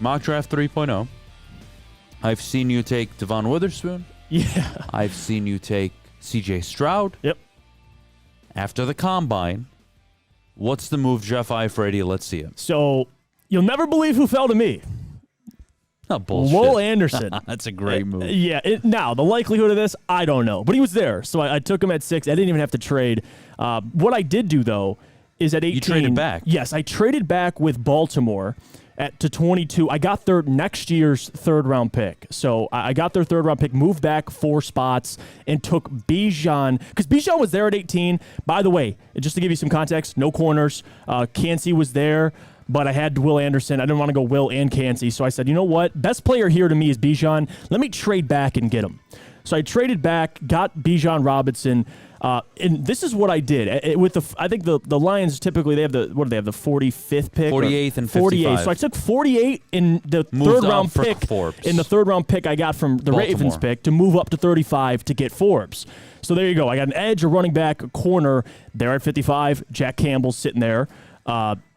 Mock Draft 3.0. I've seen you take Devon Witherspoon. Yeah. I've seen you take C.J. Stroud. Yep. After the Combine, what's the move, Jeff Iafrate? Let's see it. So you'll never believe who fell to me. Oh, bullshit. Will Anderson. That's a great move. Yeah. Now, the likelihood of this, I don't know. But he was there, so I took him at 6. I didn't even have to trade. What I did do, though, is at 18. You traded back. Yes, I traded back with Baltimore to 22. I got their next year's third-round pick. So I got their third-round pick, moved back 4 spots, and took Bijan. Because Bijan was there at 18. By the way, just to give you some context, no corners. Cansey was there. But I had Will Anderson. I didn't want to go Will and Cansey. So I said, you know what? Best player here to me is Bijan. Let me trade back and get him. So I traded back, got Bijan Robinson. And this is what I did. I think the Lions typically, they have the 45th pick? 48th and 55. So I took 48 in the third-round pick. Forbes. In the third-round pick I got from the Baltimore. Ravens pick to move up to 35 to get Forbes. So there you go. I got an edge, a running back, a corner there at 55. Jack Campbell's sitting there.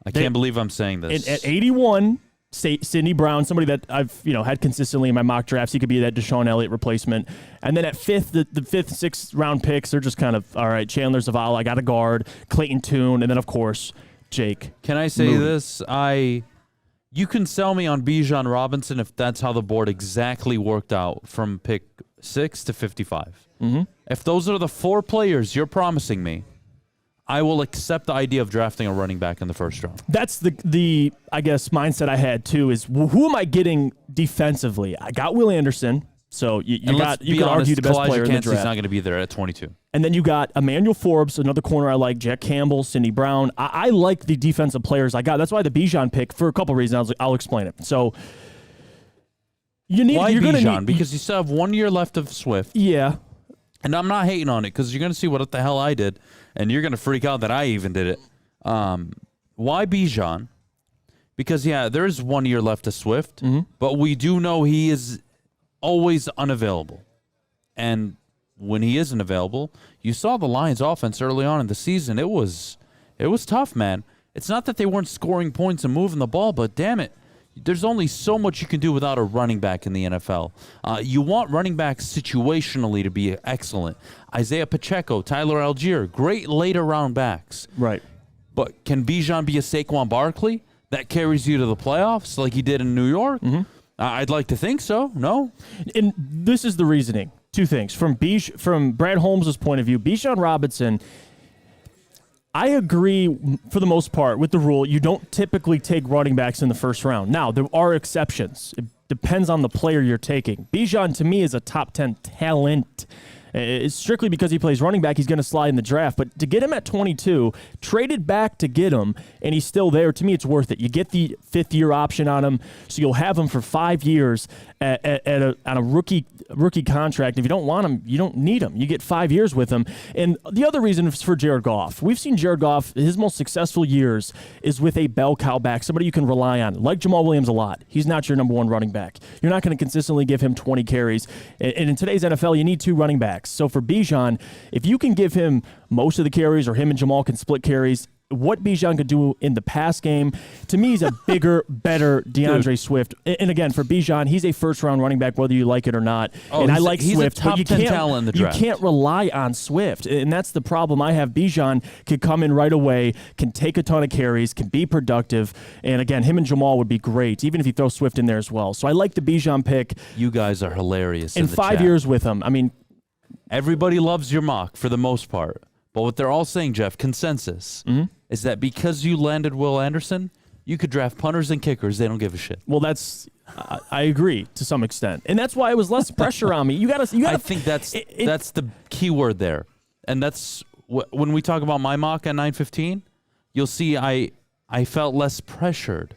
I can't believe I'm saying this. At 81, Sidney Brown, somebody that I've had consistently in my mock drafts. He could be that Deshaun Elliott replacement. And then at 5th, the 5th, 6th round picks, they're just kind of, all right, Chandler Zavala, I got a guard, Clayton Tune, and then, of course, Jake. Can I say this? You can sell me on Bijan Robinson if that's how the board exactly worked out from pick 6 to 55. Mm-hmm. If those are the 4 players you're promising me, I will accept the idea of drafting a running back in the first round. That's the I guess mindset I had too. Is who am I getting defensively? I got Will Anderson, so you could argue the best player in the draft. He's not going to be there at 22. And then you got Emmanuel Forbes, another corner I like. Jack Campbell, Sidney Brown. I like the defensive players I got. That's why the Bijan pick for a couple reasons. I'll explain it. So why Bijan? Because you still have 1 year left of Swift. Yeah. And I'm not hating on it because you're going to see what the hell I did, and you're going to freak out that I even did it. Why Bijan? Because, there is 1 year left of Swift, but we do know he is always unavailable. And when he isn't available, you saw the Lions' offense early on in the season. It was tough, man. It's not that they weren't scoring points and moving the ball, but damn it. There's only so much you can do without a running back in the NFL. You want running backs situationally to be excellent. Isaiah Pacheco, Tyler Algier, great later round backs. Right. But can Bijan be a Saquon Barkley that carries you to the playoffs like he did in New York? Mm-hmm. I'd like to think so. No? And this is the reasoning. 2 things. From Brad Holmes' point of view, Bijan Robinson, I agree for the most part with the rule. You don't typically take running backs in the first round. Now, there are exceptions. It depends on the player you're taking. Bijan, to me, is a top 10 talent. It's strictly because he plays running back, he's going to slide in the draft. But to get him at 22, traded back to get him, and he's still there, to me, it's worth it. You get the 5th-year option on him, so you'll have him for 5 years on a rookie contract. If you don't want him, you don't need him. You get 5 years with him. And the other reason is for Jared Goff. We've seen Jared Goff, his most successful years is with a bell cow back, somebody you can rely on, like Jamal Williams a lot. He's not your number 1 running back. You're not going to consistently give him 20 carries. And in today's NFL, you need 2 running backs. So for Bijan, if you can give him most of the carries or him and Jamal can split carries, what Bijan could do in the pass game, to me, he's a bigger, better DeAndre Swift. And again, for Bijan, he's a first-round running back, whether you like it or not. Oh, and I like he's Swift, a top but you 10 talent in the draft. You can't rely on Swift, and that's the problem I have. Bijan could come in right away, can take a ton of carries, can be productive, and again, him and Jamal would be great, even if you throw Swift in there as well. So I like the Bijan pick. You guys are hilarious. In 5 years with him, I mean, everybody loves your mock for the most part. But what they're all saying, Jeff, consensus, is that because you landed Will Anderson, you could draft punters and kickers. They don't give a shit. Well, I agree to some extent, and that's why it was less pressure on me. You got to. I think that's the key word there, and that's when we talk about my mock at 9:15. You'll see I felt less pressured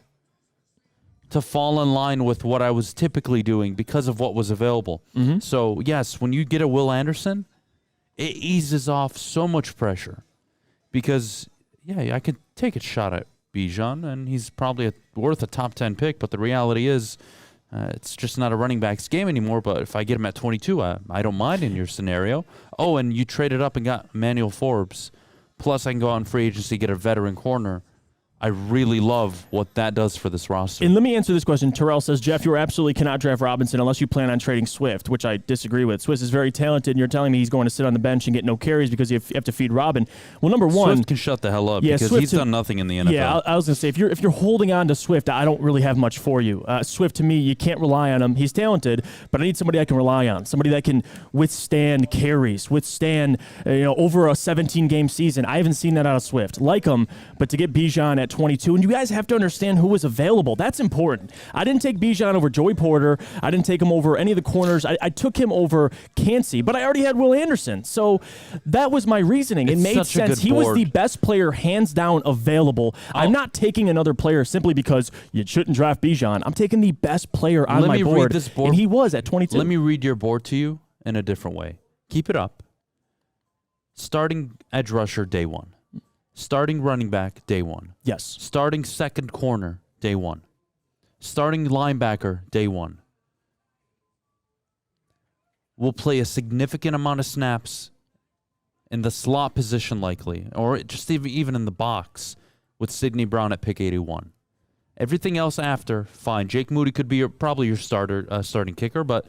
to fall in line with what I was typically doing because of what was available. Mm-hmm. So yes, when you get a Will Anderson, it eases off so much pressure because, I could take a shot at Bijan, and he's probably worth a top 10 pick, but the reality is it's just not a running back's game anymore. But if I get him at 22, I don't mind in your scenario. Oh, and you traded up and got Emmanuel Forbes, plus I can go out in free agency, get a veteran corner. I really love what that does for this roster. And let me answer this question. Terrell says, Jeff, you absolutely cannot draft Robinson unless you plan on trading Swift, which I disagree with. Swift is very talented, and you're telling me he's going to sit on the bench and get no carries because you have to feed Robin. Well, number one, Swift can shut the hell up because he's done nothing in the NFL. Yeah, I was going to say, if you're holding on to Swift, I don't really have much for you. Swift, to me, you can't rely on him. He's talented, but I need somebody I can rely on, somebody that can withstand carries, withstand over a 17-game season. I haven't seen that out of Swift. Like him, but to get Bijan at 22, and you guys have to understand who was available. That's important. I didn't take Bijan over Joey Porter. I didn't take him over any of the corners. I took him over Cansey, but I already had Will Anderson. So that was my reasoning. It made sense. He was the best player, hands down, available. I'm not taking another player simply because you shouldn't draft Bijan. I'm taking the best player on my board, and he was at 22. Let me read your board to you in a different way. Keep it up. Starting edge rusher, day 1. Starting running back, day 1. Yes. Starting second corner, day 1. Starting linebacker, day 1. Will play a significant amount of snaps in the slot position likely, or just even in the box with Sidney Brown at pick 81. Everything else after, fine. Jake Moody could be probably your starting kicker, but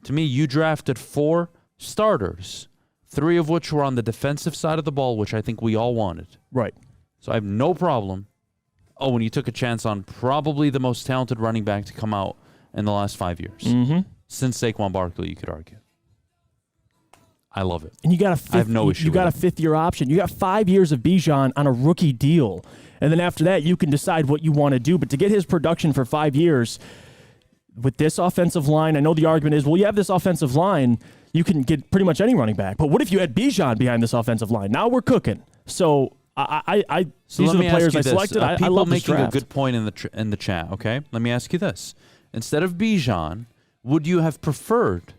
to me, you drafted 4 starters, 3 of which were on the defensive side of the ball, which I think we all wanted. Right. So I have no problem. Oh, and you took a chance on probably the most talented running back to come out in the last 5 years. Mm-hmm. Since Saquon Barkley, you could argue. I love it. And you got a fifth, I have no issue. You got a 5th-year option. You got 5 years of Bijan on a rookie deal. And then after that, you can decide what you want to do. But to get his production for 5 years with this offensive line, I know the argument is, well, you have this offensive line, you can get pretty much any running back. But what if you had Bijan behind this offensive line? Now we're cooking. So these are the players I selected. I love this draft. People making a good point in the chat, okay? Let me ask you this. Instead of Bijan, would you have preferred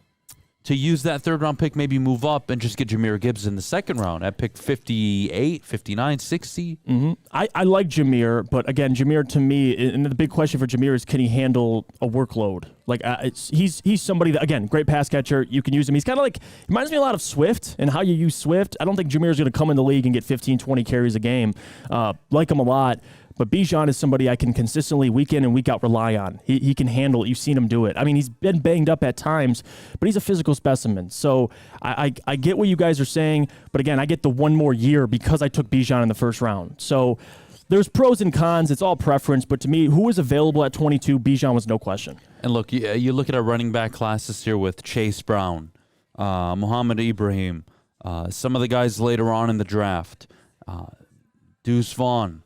to use that 3rd-round pick, maybe move up and just get Jahmyr Gibbs in the 2nd round at pick 58, 59, 60? Mm-hmm. I like Jahmyr, but again, Jahmyr to me, and the big question for Jahmyr is, can he handle a workload? Like he's somebody that, again, great pass catcher. You can use him. He's kind of like, reminds me a lot of Swift and how you use Swift. I don't think Jahmyr's going to come in the league and get 15, 20 carries a game. Like him a lot. But Bijan is somebody I can consistently week in and week out rely on. He can handle it. You've seen him do it. I mean, he's been banged up at times, but he's a physical specimen. So I get what you guys are saying, but again, I get the one more year because I took Bijan in the 1st round. So there's pros and cons. It's all preference. But to me, who was available at 22, Bijan was no question. And look, you look at our running back classes here with Chase Brown, Muhammad Ibrahim, some of the guys later on in the draft, Deuce Vaughn.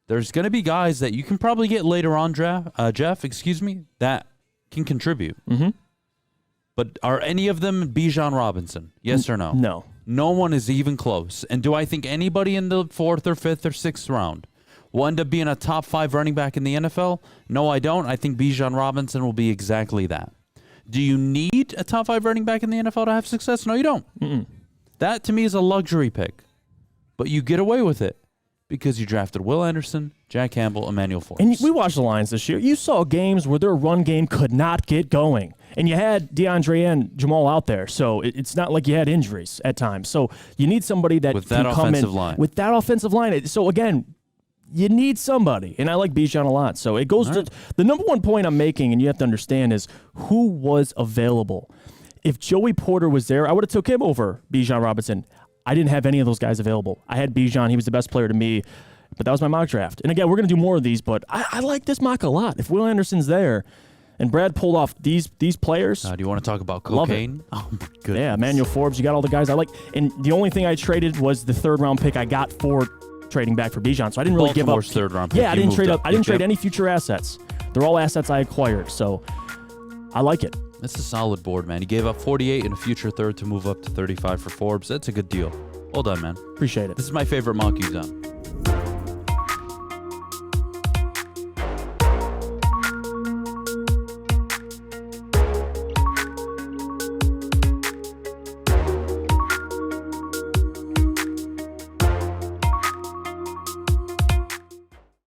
There's going to be guys that you can probably get later on, Jeff, that can contribute. Mm-hmm. But are any of them Bijan Robinson? Yes or no? No. No one is even close. And do I think anybody in the 4th or 5th or 6th round will end up being a top 5 running back in the NFL? No, I don't. I think Bijan Robinson will be exactly that. Do you need a top 5 running back in the NFL to have success? No, you don't. Mm-mm. That, to me, is a luxury pick. But you get away with it because you drafted Will Anderson, Jack Campbell, Emmanuel Forbes. And we watched the Lions this year. You saw games where their run game could not get going. And you had DeAndre and Jamal out there, so it's not like you had injuries at times. So you need somebody that with can that come offensive in line. With that offensive line. So again, you need somebody, and I like Bijan a lot. So it goes to the number one point I'm making, and you have to understand is who was available. If Joey Porter was there, I would have took him over Bijan Robinson. I didn't have any of those guys available. I had Bijan. He was the best player to me, but that was my mock draft. And again, we're going to do more of these, but I like this mock a lot. If Will Anderson's there and Brad pulled off these players. Do you want to talk about cocaine? Oh, my goodness. Yeah, Emmanuel Forbes, you got all the guys I like. And the only thing I traded was the 3rd-round pick I got for trading back for Bijan. So I didn't really give up. Baltimore's 3rd-round pick. Yeah, I didn't trade up. I didn't trade any future assets. They're all assets I acquired. So I like it. That's a solid board, man. He gave up 48 and a future 3rd to move up to 35 for Forbes. That's a good deal. Well done, man. Appreciate it. This is my favorite mock you've done.